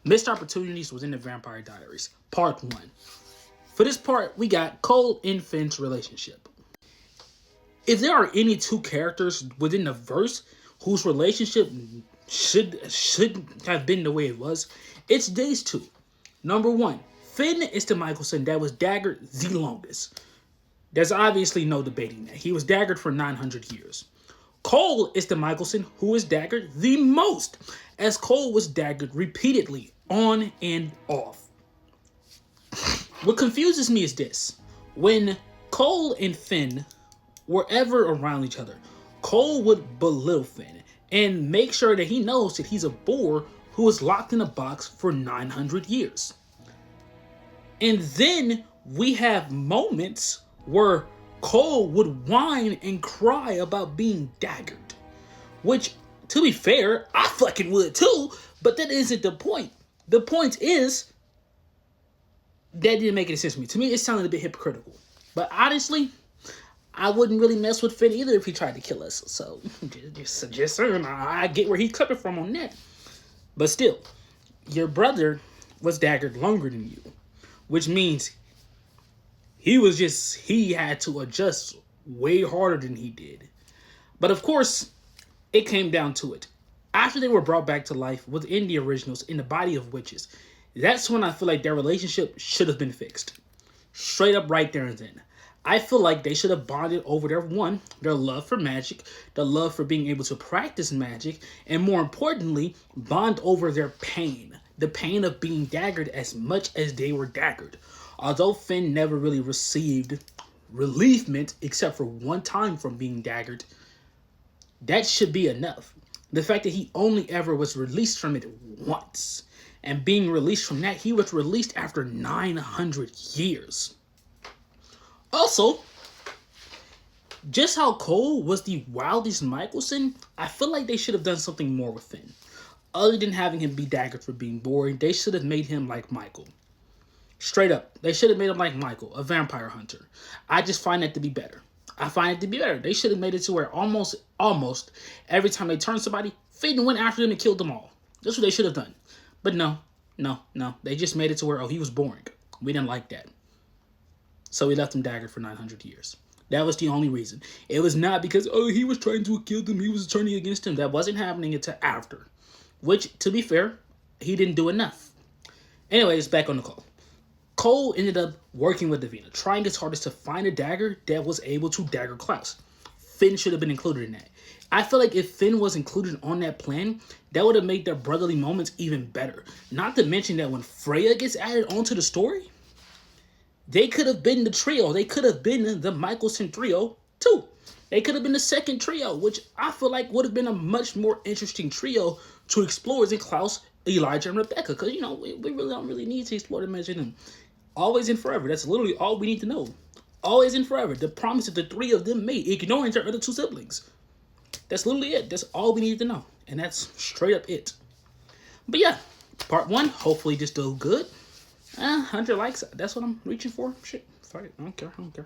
Missed Opportunities was in the Vampire Diaries, part 1. For this part, we got Cole and Finn's relationship. If there are any two characters within the verse whose relationship should have been the way it was, it's these two. Number 1, Finn is the Michelson that was daggered the longest. There's obviously no debating that. He was daggered for 900 years. Cole is the Michelson who is daggered the most, as Cole was daggered repeatedly, on and off. What confuses me is this. When Cole and Finn were ever around each other, Cole would belittle Finn and make sure that he knows that he's a boar who was locked in a box for 900 years. And then we have moments where Cole would whine and cry about being daggered. Which, to be fair, I fucking would too, but that isn't the point. The point is, that didn't make any sense to me. To me, it sounded a bit hypocritical. But honestly, I wouldn't really mess with Finn either if he tried to kill us. So, just saying, I get where he's coming from on that. But still, your brother was daggered longer than you. Which means he had to adjust way harder than he did. But of course, it came down to it. After they were brought back to life within the originals in the body of witches, that's when I feel like their relationship should have been fixed. Straight up right there and then. I feel like they should have bonded over their love for magic, their love for being able to practice magic, and more importantly, bond over their pain. The pain of being daggered as much as they were daggered. Although Finn never really received relievement except for one time from being daggered, that should be enough. The fact that he only ever was released from it once, and being released from that, he was released after 900 years. Also, just how Cole was the wildest Michelson, I feel like they should have done something more with Finn. Other than having him be daggered for being boring, they should have made him like Michael. Straight up, they should have made him like Michael, a vampire hunter. I just find that to be better. They should have made it to where almost every time they turned somebody, Finn went after them and killed them all. That's what they should have done. But no. They just made it to where, he was boring. We didn't like that. So we left him daggered for 900 years. That was the only reason. It was not because, he was trying to kill them, he was turning against him. That wasn't happening until after. Which, to be fair, he didn't do enough. Anyways, back on the call. Cole ended up working with Davina, trying his hardest to find a dagger that was able to dagger Klaus. Finn should have been included in that. I feel like if Finn was included on that plan, that would have made their brotherly moments even better. Not to mention that when Freya gets added onto the story, they could have been the trio. They could have been the Michelson trio too. They could have been the second trio, which I feel like would have been a much more interesting trio to explore than Klaus, Elijah, and Rebecca. Because, we really don't need to explore the magic in them. Always and forever. That's literally all we need to know. Always and forever. The promise that the three of them made, ignoring their other two siblings. That's literally it. That's all we need to know. And that's straight up it. But yeah, part 1, hopefully just do good. 100 likes. That's what I'm reaching for. Shit. Fuck it. I don't care.